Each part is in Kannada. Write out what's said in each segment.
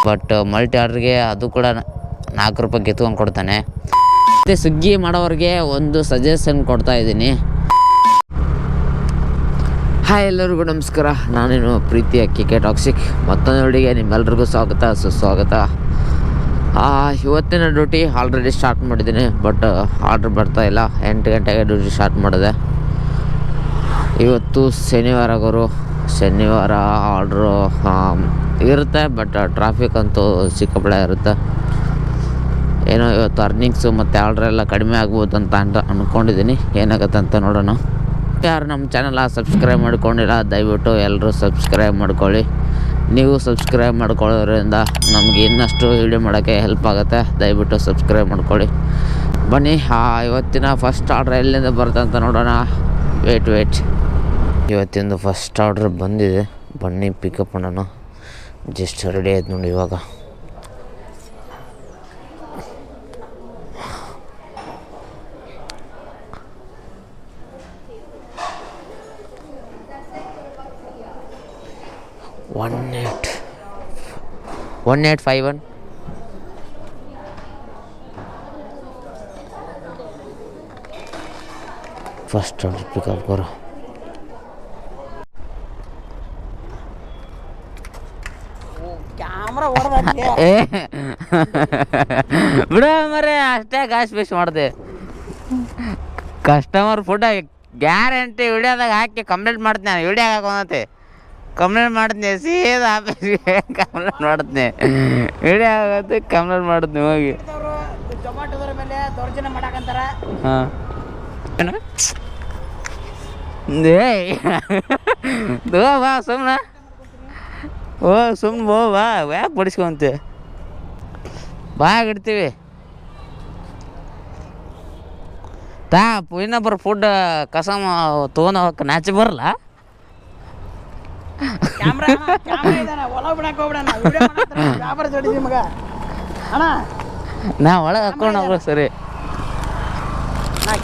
ಬಟ್ ಮಲ್ಟಿ ಆರ್ಡ್ರಿಗೆ ಅದು ಕೂಡ 4 ರೂಪಾಯಿ ಕಿತ್ಕೊಂಡು ಕೊಡ್ತಾನೆ. ಮತ್ತು ಸ್ವಿಗ್ಗಿ ಮಾಡೋರಿಗೆ ಒಂದು ಸಜೆಷನ್ ಕೊಡ್ತಾ ಇದ್ದೀನಿ. ಹಾಯ್ ಎಲ್ಲರಿಗೂ ನಮಸ್ಕಾರ, ನಾನೇನು ಪ್ರೀತಿಯ ಕೆ ಟಾಕ್ಸಿಕ್ ಮತ್ತೊಂದು ವಿಡಿಯೋಗೆ ನಿಮ್ಮೆಲ್ರಿಗೂ ಸ್ವಾಗತ ಸುಸ್ವಾಗತ. ಇವತ್ತಿನ ಡ್ಯೂಟಿ ಆಲ್ರೆಡಿ ಸ್ಟಾರ್ಟ್ ಮಾಡಿದ್ದೀನಿ, ಬಟ್ ಆರ್ಡ್ರ್ ಬರ್ತಾಯಿಲ್ಲ. 8 ಗಂಟೆಗೆ ಡ್ಯೂಟಿ ಸ್ಟಾರ್ಟ್ ಮಾಡಿದೆ. ಇವತ್ತು ಶನಿವಾರ ಆರ್ಡ್ರು ಇರುತ್ತೆ, ಬಟ್ ಟ್ರಾಫಿಕ್ ಅಂತೂ ಸಿಕ್ಕಾಪಟ್ಟೆ ಇರುತ್ತೆ. ಏನೋ ಇವತ್ತು ಅರ್ನಿಂಗ್ಸು ಮತ್ತು ಆರ್ಡ್ರೆಲ್ಲ ಕಡಿಮೆ ಆಗ್ಬೋದು ಅಂತ ಅಂದ್ಕೊಂಡಿದ್ದೀನಿ. ಏನಾಗುತ್ತೆ ಅಂತ ನೋಡೋಣ. ಯಾರು ನಮ್ಮ ಚಾನಲ್ ಸಬ್ಸ್ಕ್ರೈಬ್ ಮಾಡ್ಕೊಂಡಿಲ್ಲ, ದಯವಿಟ್ಟು ಎಲ್ಲರೂ ಸಬ್ಸ್ಕ್ರೈಬ್ ಮಾಡ್ಕೊಳ್ಳಿ. ನೀವು ಸಬ್ಸ್ಕ್ರೈಬ್ ಮಾಡ್ಕೊಳ್ಳೋದ್ರಿಂದ ನಮಗೆ ಇನ್ನಷ್ಟು ವೀಡಿಯೋ ಮಾಡೋಕ್ಕೆ ಹೆಲ್ಪ್ ಆಗುತ್ತೆ. ದಯವಿಟ್ಟು ಸಬ್ಸ್ಕ್ರೈಬ್ ಮಾಡ್ಕೊಳ್ಳಿ. ಬನ್ನಿ, ಇವತ್ತಿನ ಫಸ್ಟ್ ಆರ್ಡ್ರ್ ಎಲ್ಲಿಂದ ಬರುತ್ತೆ ಅಂತ ನೋಡೋಣ. ವೇಟ್ ಇವತ್ತಿಂದು ಫಸ್ಟ್ ಆರ್ಡ್ರ್ ಬಂದಿದೆ. ಬನ್ನಿ ಪಿಕಪ್ ಮಾಡೋಣ. ಜಸ್ಟ್ ರೆಡಿ ಆಯ್ತು ನೋಡಿ ಇವಾಗ. One eight 51 first order pickup ಕರೋ. ಬಿಡ ಮರೆ, ಅಷ್ಟೇ ಗಾಸ್ ಬೇಸ್ ಮಾಡಿದೆ. ಕಸ್ಟಮರ್ ಫುಡ್ ಗ್ಯಾರಂಟಿ ವಿಡಿಯೋದಾಗ ಹಾಕಿ ಕಂಪ್ಲೇಂಟ್ ಮಾಡ್ತೀನಿ. ನಾನು ವಿಡಿಯೋ ಹಾಕೋನತ್ತೆ ಕಂಪ್ಲೇಂಟ್ ಮಾಡ್ತೀನಿ, ಸೀದಾ ಆಫೀಸ್ಗೆ ಕಂಪ್ಲೇಂಟ್ ಮಾಡ್ತೀನಿ. ವಿಡಿಯೋ ಆಗುತ್ತೆ ಕಂಪ್ಲೇಂಟ್ ಮಾಡ್ತೀನಿ ಹೋಗಿ. ಹಾಂ ಬಾ ಸುಮ್ಮನೆ ಬಾ ಯಾಕೆ ಬಡಿಸ್ಕೊಂತೆ ಬಾಗಿಡ್ತೀವಿ. ಇನ್ನೊಬ್ಬರು ಫುಡ್ ಕಸಮ ತೊಗೊಂಡು ಹೋಗಕ್ಕೆ ನಾಚಿ ಬರಲ್ಲ. ನಾ ಒಳಗೆ ಹಾಕೊಂಡು ಹೋಗ್ರ ಸರಿ.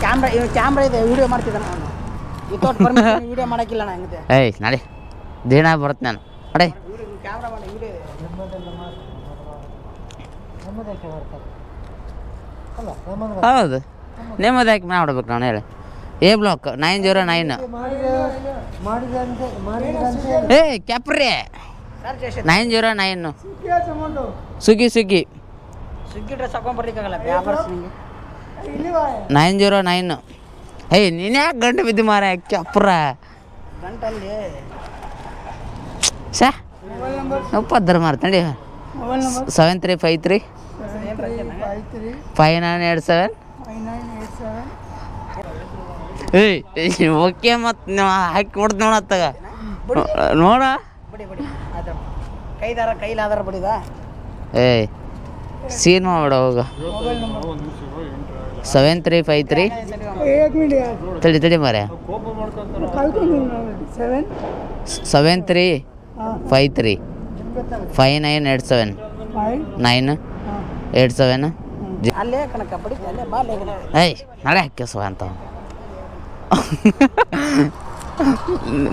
ಕ್ಯಾಮ್ರಾ ಇದೆ, ವಿಡಿಯೋ ಮಾಡ್ತಿದ್ದೆ ನಾನು. ವಿಡಿಯೋ ಮಾಡಕ್ಕಿಲ್ಲ ನಂಗೆ. ಏಯ್ ನಡಿ, ದಿನ ಬರುತ್ತೆ ನಾನು ಅಡೇ. ಹೌದು, ನಿಮ್ಮದು ಯಾಕೆ ಮಾಡ್ಬೇಕು ನಾನು ಹೇಳಿ. A block 909. A ಕ್ಯಾಪ್ರಿ 909 Swiggy dress ಹಾಕೊಂಡ್ ಬರ್ಲಿಕ್ಕಾಗಲ್ಲ 909. ಏಯ್ ನೀನು ಯಾಕೆ ಗಂಟು ಬಿದ್ದು ಮಾರ ಕ್ಯಾಪ್ರ ಗಂಟಲ್ಲಿ ಸಾ ಉಪ್ಪದ್ರ ಮಾರ್ತಂಡಿ. 7353 5987. ಏಯ್ ಓಕೆ, ಮತ್ತು ನೀವು ಹಾಕಿ ಕೊಡ್ತು ನೋಡತ್ತಾಗ ನೋಡ. ಕೈಲಾದಾರ ಬಡಿದ. ಏಯ್ ಸೀನ್ ಮಾಡ್ಬೇಡ ಹೋಗ. 7353 ತಡಿ ಮಾರ್ಯ. 7353 5987 987. ಏಯ್ ನಡೆ ಹಾಕ್ಯಸವ ಅಂತ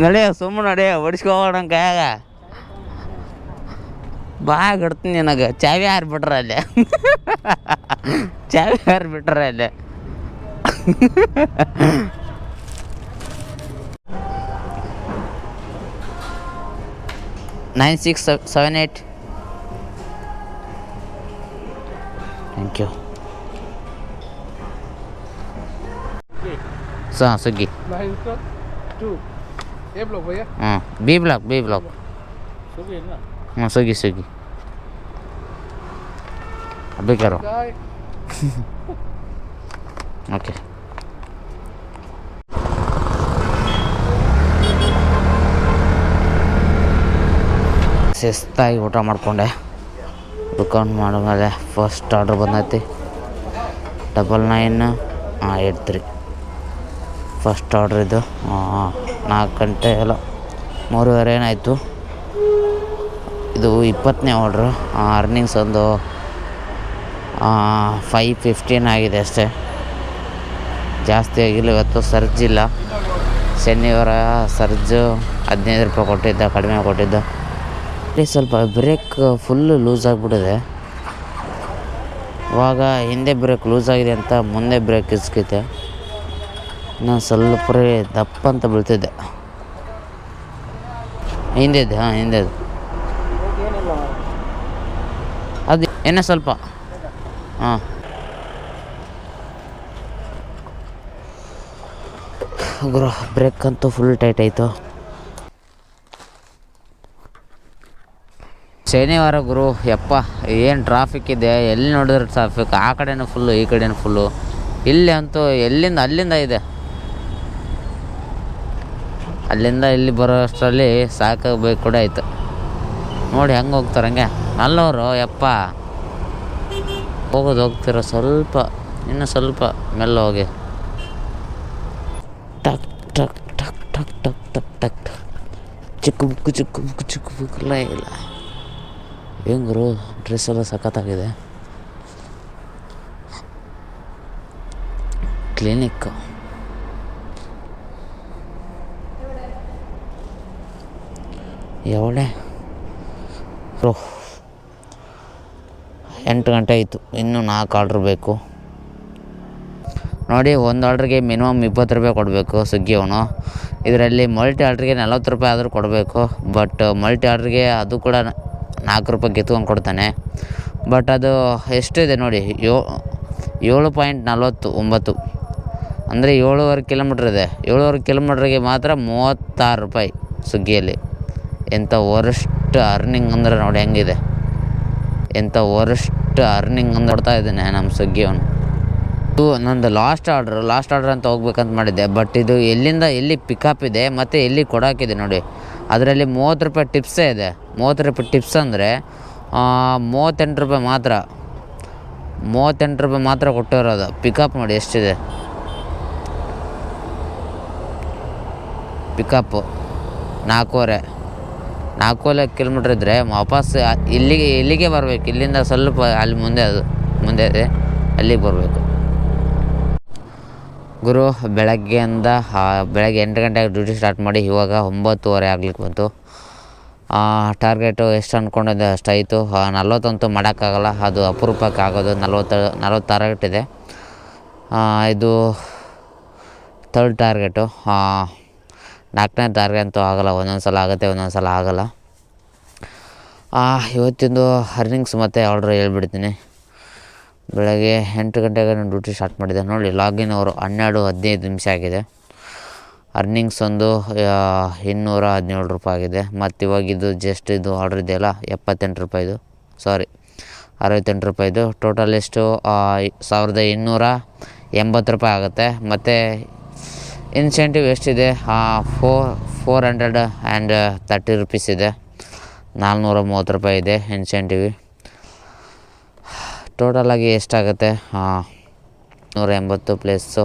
ನಡೆಯ ಸುಮ್ಮನೆ ನಡೆಯ ಹೊಡಿಸ್ಕೋಣ ಕೈಯಾಗ. ಬಾಗಿಡ್ತೀನಿ ನನಗೆ. ಚಾವಿ ಯಾರು ಬಿಟ್ರ ಅಲ್ಲೇ, ಚಾವಿ ಯಾರು ಬಿಟ್ರ ಅಲ್ಲೇ. 9678. Thank you. ಸ್ವಿಗ್ಗಿ. ಹಾಂ ಬಿ ಬ್ಲಾಕ್ ಹಾಂ ಸ್ವಿಗ್ಗಿ ಬೇಕಾರೋ. ಓಕೆ, ಶಿಸ್ತಾಗಿ ಊಟ ಮಾಡಿಕೊಂಡೆ. ದುಕಾನ್ ಮಾಡಿದ್ಮೇಲೆ ಫಸ್ಟ್ ಆರ್ಡ್ರ್ ಬಂದೈತಿ 9983. ಫಸ್ಟ್ ಆರ್ಡ್ರ್ ಇದು 4 ಗಂಟೆ ಎಲ್ಲ 3:30 ಏನಾಯಿತು. ಇದು 20ನೇ ಆರ್ಡ್ರು. ಅರ್ನಿಂಗ್ಸ್ ಒಂದು 515 ಆಗಿದೆ ಅಷ್ಟೇ, ಜಾಸ್ತಿ ಆಗಿಲ್ಲ. ಇವತ್ತು ಸರ್ಜ್ ಇಲ್ಲ, ಶನಿವಾರ ಸರ್ಜು 15 ರೂಪಾಯಿ ಕೊಟ್ಟಿದ್ದ, ಕಡಿಮೆ ಕೊಟ್ಟಿದ್ದ. ಸ್ವಲ್ಪ ಬ್ರೇಕ್ ಫುಲ್ಲು ಲೂಸ್ ಆಗಿಬಿಟ್ಟಿದೆ. ಇವಾಗ ಹಿಂದೆ ಬ್ರೇಕ್ ಲೂಸ್ ಆಗಿದೆ ಅಂತ ಮುಂದೆ ಬ್ರೇಕ್ ಇಸ್ಕೈತೆ. ನಾನು ಸ್ವಲ್ಪ ದಪ್ಪ ಅಂತ ಬೀಳ್ತಿದ್ದೆ. ಹಿಂದೆದ್ದು ಹಿಂದೆದ್ದು ಏನಿಲ್ಲ ಅದು ಏನೋ ಸ್ವಲ್ಪ ಹಾಂ ಗುರು ಬ್ರೇಕ್ ಅಂತೂ ಫುಲ್ ಟೈಟ್ ಆಯಿತು. ಶನಿವಾರ ಗುರು ಯಪ್ಪ ಏನು ಟ್ರಾಫಿಕ್ ಇದೆ, ಎಲ್ಲಿ ನೋಡಿದ್ರೆ ಟ್ರಾಫಿಕ್. ಆ ಕಡೆನೂ ಫುಲ್ಲು ಈ ಕಡೆನೂ ಫುಲ್ಲು. ಇಲ್ಲಿ ಅಂತೂ ಅಲ್ಲಿಂದ ಇದೆ. ಅಲ್ಲಿಂದ ಇಲ್ಲಿ ಬರೋ ಅಷ್ಟರಲ್ಲಿ ಸಾಕಾಗಬೇಕು ಕೂಡ ಆಯಿತು. ನೋಡಿ ಹೆಂಗೆ ಹೋಗ್ತಾರೆ ಹಂಗೆ ನಲ್ಲವರು ಯಪ್ಪ ಹೋಗ್ತಿರೋ ಸ್ವಲ್ಪ ಇನ್ನೂ ಸ್ವಲ್ಪ ಮೆಲ್ಲ ಹೋಗಿ. ಟಕ್ ಟಕ್ ಟಕ್ ಟಕ್ ಟಕ್ ಟಕ್ ಟಕ್ ಟಕ್ ಚಿಕ್ಕು ಬುಕ್ಕು ಚಿಕ್ಕು ಬುಕ್ಕು ಚಿಕ್ಕು ಬುಕ್ಕಲ್ಲ ಇಲ್ಲ. ಹೆಂಗರು ಡ್ರೆಸ್ ಎಲ್ಲ ಸಖತ್ತಾಗಿದೆ. ಕ್ಲಿನಿಕ್ ಎವಡೆ 8 ಗಂಟೆ ಆಯಿತು, ಇನ್ನೂ 4 ಆರ್ಡ್ರ್ ಬೇಕು. ನೋಡಿ ಒಂದು ಆರ್ಡ್ರಿಗೆ ಮಿನಿಮಮ್ 20 ರೂಪಾಯಿ ಕೊಡಬೇಕು ಸ್ವಿಗ್ಗಿ ಅವನು. ಇದರಲ್ಲಿ ಮಲ್ಟಿ ಆರ್ಡ್ರಿಗೆ 40 ರೂಪಾಯಿ ಆದರೂ ಕೊಡಬೇಕು. ಬಟ್ ಮಲ್ಟಿ ಆರ್ಡ್ರಿಗೆ ಅದು ಕೂಡ 4 ರೂಪಾಯಿ ಕಿತ್ಕೊಂಡು ಕೊಡ್ತಾನೆ. ಬಟ್ ಅದು ಎಷ್ಟಿದೆ ನೋಡಿ 7.49 ಅಂದರೆ 7.5 ಕಿಲೋಮೀಟ್ರ್ ಇದೆ. 7.5 ಕಿಲೋಮೀಟ್ರಿಗೆ ಮಾತ್ರ 36 ರೂಪಾಯಿ ಸ್ವಿಗ್ಗಿಯಲ್ಲಿ. ಎಂಥ ವರಸ್ಟ್ ಅರ್ನಿಂಗ್ ಅಂದರೆ ನೋಡಿ ಹೆಂಗಿದೆ. ಎಂಥ ವರಸ್ಟ್ ಅರ್ನಿಂಗ್ ಅಂತ ಕೊಡ್ತಾ ಇದ್ದಾನೆ ನಮ್ಮ ಸ್ವಿಗ್ಗಿ ಅವನು. ಇದು ನಂದು ಲಾಸ್ಟ್ ಆರ್ಡ್ರ್ ಅಂತ ಹೋಗ್ಬೇಕಂತ ಮಾಡಿದ್ದೆ. ಬಟ್ ಇದು ಎಲ್ಲಿ ಪಿಕಪ್ ಇದೆ ಮತ್ತು ಎಲ್ಲಿ ಕೊಡೋಕ್ಕಿದೆ ನೋಡಿ. ಅದರಲ್ಲಿ 30 ರೂಪಾಯಿ ಟಿಪ್ಸೇ ಇದೆ. 30 ರೂಪಾಯಿ ಟಿಪ್ಸ್ ಅಂದರೆ 38 ರೂಪಾಯಿ ಮಾತ್ರ. 38 ರೂಪಾಯಿ ಮಾತ್ರ ಕೊಟ್ಟಿರೋದು. ಪಿಕಪ್ ನೋಡಿ ಎಷ್ಟಿದೆ. ಪಿಕಪ್ಪು 4.5 ಕಿಲೋಮೀಟ್ರ್ ಇದ್ದರೆ ವಾಪಸ್ ಇಲ್ಲಿಗೆ ಬರಬೇಕು. ಇಲ್ಲಿಂದ ಸ್ವಲ್ಪ ಅಲ್ಲಿ ಮುಂದೆ ಇದೆ, ಅಲ್ಲಿಗೆ ಬರಬೇಕು. ಗುರು ಬೆಳಗ್ಗೆ 8 ಗಂಟೆಗೆ ಡ್ಯೂಟಿ ಸ್ಟಾರ್ಟ್ ಮಾಡಿ ಇವಾಗ 9:30 ಆಗ್ಲಿಕ್ಕೆ ಬಂತು. ಟಾರ್ಗೆಟು ಎಷ್ಟು ಅಂದ್ಕೊಂಡಿದ್ದೆ ಅಷ್ಟಾಯಿತು. 40 ಅಂತೂ ಮಾಡೋಕ್ಕಾಗಲ್ಲ, ಅದು ಅಪರೂಪಕ್ಕೆ ಆಗೋದು. 40 ಟಾರ್ಗೆಟ್ ಇದೆ. ಇದು 3rd ಟಾರ್ಗೆಟು. 4ನೇ ಟಾರ್ಗೆಟ್ ಅಂತೂ ಆಗೋಲ್ಲ. ಒಂದೊಂದು ಸಲ ಆಗುತ್ತೆ, ಒಂದೊಂದು ಸಲ ಆಗೋಲ್ಲ. ಇವತ್ತಿಂದು ಅರ್ನಿಂಗ್ಸ್ ಮತ್ತು ಆರ್ಡ್ರ್ ಹೇಳ್ಬಿಡ್ತೀನಿ. ಬೆಳಗ್ಗೆ 8 ಗಂಟೆಗೆ ನಾನು ಡ್ಯೂಟಿ ಸ್ಟಾರ್ಟ್ ಮಾಡಿದ್ದೆ. ನೋಡಿ ಲಾಗಿನ್ ಅವರು 12:15 ನಿಮಿಷ ಆಗಿದೆ. ಅರ್ನಿಂಗ್ಸ್ ಒಂದು 217 ರೂಪಾಯಿ ಆಗಿದೆ. ಮತ್ತು ಇವಾಗಿದ್ದು ಜಸ್ಟ್ ಇದು ಆರ್ಡ್ರ್ ಇದೆಯಲ್ಲ 78 ರೂಪಾಯಿದು, ಸಾರಿ 68 ರೂಪಾಯಿದು. ಟೋಟಲ್ ಎಷ್ಟು 1280 ರೂಪಾಯಿ ಆಗುತ್ತೆ. ಮತ್ತು ಇನ್ಸೆಂಟಿವ್ ಎಷ್ಟಿದೆ 430 ರೂಪೀಸ್ ಇದೆ. 430 ರೂಪಾಯಿ ಇದೆ ಇನ್ಸೆಂಟಿವ್. ಟೋಟಲಾಗಿ ಎಷ್ಟಾಗುತ್ತೆ 180 ಪ್ಲಸ್ಸು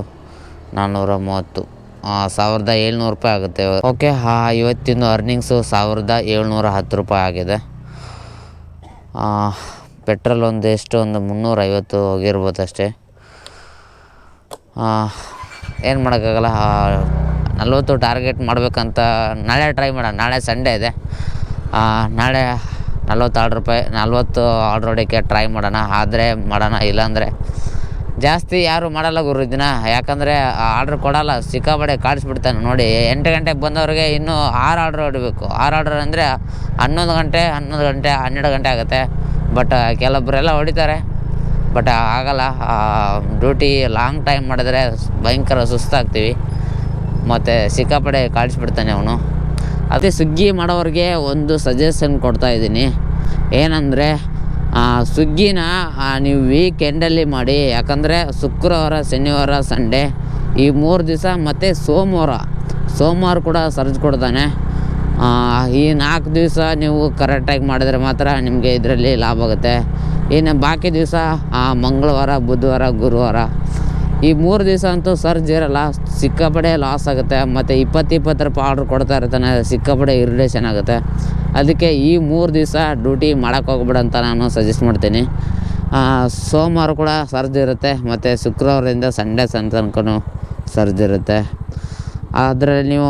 430 1700 ರೂಪಾಯಿ ಆಗುತ್ತೆ. ಓಕೆ, ಇವತ್ತಿನ ಅರ್ನಿಂಗ್ಸು 1710 ರೂಪಾಯಿ ಆಗಿದೆ. ಪೆಟ್ರೋಲ್ ಒಂದು 350 ಹೋಗಿರ್ಬೋದು ಅಷ್ಟೇ. ಏನು ಮಾಡೋಕ್ಕಾಗಲ್ಲ. 40 ಟಾರ್ಗೆಟ್ ಮಾಡಬೇಕಂತ ನಾಳೆ ಟ್ರೈ ಮಾಡೋಣ. ನಾಳೆ ಸಂಡೇ ಇದೆ. ನಾಳೆ 40 ಆರ್ಡ್ರ್ ಹೊಡೆಯೋಕ್ಕೆ ಟ್ರೈ ಮಾಡೋಣ. ಆದರೆ ಮಾಡೋಣ, ಇಲ್ಲಾಂದರೆ ಜಾಸ್ತಿ ಯಾರು ಮಾಡಲ್ಲ ಗುರು ಇದನ್ನ. ಯಾಕಂದರೆ ಆರ್ಡ್ರ್ ಕೊಡೋಲ್ಲ, ಸಿಕ್ಕಾಪಟ್ಟೆ ಕಾಡಿಸ್ಬಿಡ್ತಾನೆ. ನೋಡಿ 8 ಗಂಟೆಗೆ ಬಂದವ್ರಿಗೆ ಇನ್ನೂ 6 ಆರ್ಡ್ರ್ ಹೊಡಿಬೇಕು. 6 ಆರ್ಡ್ರ್ ಅಂದರೆ 11 ಗಂಟೆ 12 ಗಂಟೆ ಆಗುತ್ತೆ. ಬಟ್ ಕೆಲವೊಬ್ಬರೆಲ್ಲ ಹೊಡಿತಾರೆ, ಬಟ್ ಆಗಲ್ಲ. ಡ್ಯೂಟಿ ಲಾಂಗ್ ಟೈಮ್ ಮಾಡಿದ್ರೆ ಭಯಂಕರ ಸುಸ್ತಾಗ್ತೀವಿ. ಮತ್ತು ಸಿಕ್ಕಾಪಟ್ಟೆ ಕಾಡಿಸ್ಬಿಡ್ತಾನೆ ಅವನು. ಅದೇ ಸ್ವಿಗ್ಗಿ ಮಾಡೋರಿಗೆ ಒಂದು ಸಜೆಷನ್ ಕೊಡ್ತಾಯಿದ್ದೀನಿ. ಏನಂದರೆ ಸ್ವಿಗ್ಗಿನ ನೀವು ವೀಕೆಂಡಲ್ಲಿ ಮಾಡಿ. ಯಾಕಂದರೆ ಶುಕ್ರವಾರ, ಶನಿವಾರ, ಸಂಡೇ ಈ 3 ದಿವಸ ಮತ್ತು ಸೋಮವಾರ ಕೂಡ ಸರ್ಜ್ ಕೊಡ್ತಾನೆ. ಈ 4 ದಿವಸ ನೀವು ಕರೆಕ್ಟಾಗಿ ಮಾಡಿದ್ರೆ ಮಾತ್ರ ನಿಮಗೆ ಇದರಲ್ಲಿ ಲಾಭ ಆಗುತ್ತೆ. ಇನ್ನು ಬಾಕಿ ದಿವಸ ಮಂಗಳವಾರ, ಬುಧವಾರ, ಗುರುವಾರ ಈ 3 ದಿವಸ ಅಂತೂ ಸರ್ಜ್ ಇರೋಲ್ಲ. ಸಿಕ್ಕಾಪಡೆ ಲಾಸ್ ಆಗುತ್ತೆ. ಮತ್ತು 20 ರೂಪಾಯಿ ಆರ್ಡ್ರ್ ಕೊಡ್ತಾ ಇರ್ತಾನೆ. ಸಿಕ್ಕಾಪಡೆ ಇರಿಟೇಷನ್ ಆಗುತ್ತೆ. ಅದಕ್ಕೆ ಈ 3 ದಿವಸ ಡ್ಯೂಟಿ ಮಾಡೋಕ್ಕೆ ಹೋಗ್ಬೇಡ ಅಂತ ನಾನು ಸಜೆಸ್ಟ್ ಮಾಡ್ತೀನಿ. ಸೋಮವಾರ ಕೂಡ ಸರ್ಜ್ ಇರುತ್ತೆ. ಮತ್ತು ಶುಕ್ರವಾರದಿಂದ ಸಂಡೇ ತನಕನೂ ಸರ್ಜ್ ಇರುತ್ತೆ. ಅದರಲ್ಲಿ ನೀವು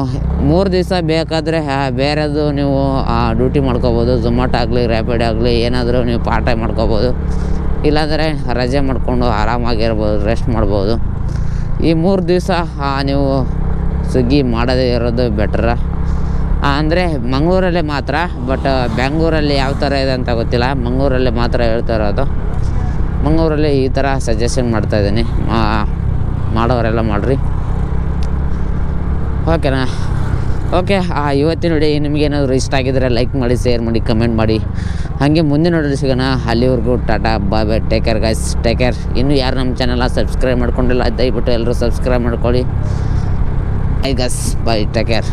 3 ದಿವಸ ಬೇಕಾದರೆ ಬೇರೆದು ನೀವು ಡ್ಯೂಟಿ ಮಾಡ್ಕೋಬೋದು. ಝೊಮ್ಯಾಟೊ ಆಗಲಿ ರ್ಯಾಪಿಡ್ ಆಗಲಿ ಏನಾದರೂ ನೀವು ಪಾರ್ಟ್ ಟೈಮ್ ಮಾಡ್ಕೋಬೋದು. ಇಲ್ಲಾಂದರೆ ರಜೆ ಮಾಡಿಕೊಂಡು ಆರಾಮಾಗಿರ್ಬೋದು, ರೆಸ್ಟ್ ಮಾಡ್ಬೋದು. ಈ 3 ದಿವಸ ನೀವು ಸ್ವಿಗ್ಗಿ ಮಾಡದೇ ಇರೋದು ಬೆಟ್ರ. ಅಂದರೆ ಮಂಗಳೂರಲ್ಲೇ ಮಾತ್ರ, ಬಟ್ ಬೆಂಗಳೂರಲ್ಲಿ ಯಾವ ಥರ ಇದೆ ಅಂತ ಗೊತ್ತಿಲ್ಲ. ಮಂಗಳೂರಲ್ಲೇ ಮಾತ್ರ ಹೇಳ್ತಾ ಇರೋದು. ಮಂಗಳೂರಲ್ಲಿ ಈ ಥರ ಸಜೆಷನ್ ಮಾಡ್ತಾಯಿದ್ದೀನಿ, ಮಾಡೋರೆಲ್ಲ ಮಾಡಿರಿ. ಓಕೆನಾ? ಓಕೆ, ಇವತ್ತಿನ ವಿಡಿಯೋ ನಿಮಗೇನಾದರೂ ಇಷ್ಟ ಆಗಿದ್ದರೆ ಲೈಕ್ ಮಾಡಿ, ಶೇರ್ ಮಾಡಿ, ಕಮೆಂಟ್ ಮಾಡಿ. ಹಾಗೆ ಮುಂದಿನ ವಿಡಿಯೋ ಸಿಗೋಣ. ಅಲ್ಲಿವರೆಗೂ tata, bye bye, take care guys, take care. ಇನ್ನೂ ಯಾರು ನಮ್ಮ ಚಾನಲ್ನ ಸಬ್ಸ್ಕ್ರೈಬ್ ಮಾಡ್ಕೊಂಡಿಲ್ಲ ದಯವಿಟ್ಟು ಎಲ್ಲರೂ ಸಬ್ಸ್ಕ್ರೈಬ್ ಮಾಡ್ಕೊಳ್ಳಿ. I guess bye, take care.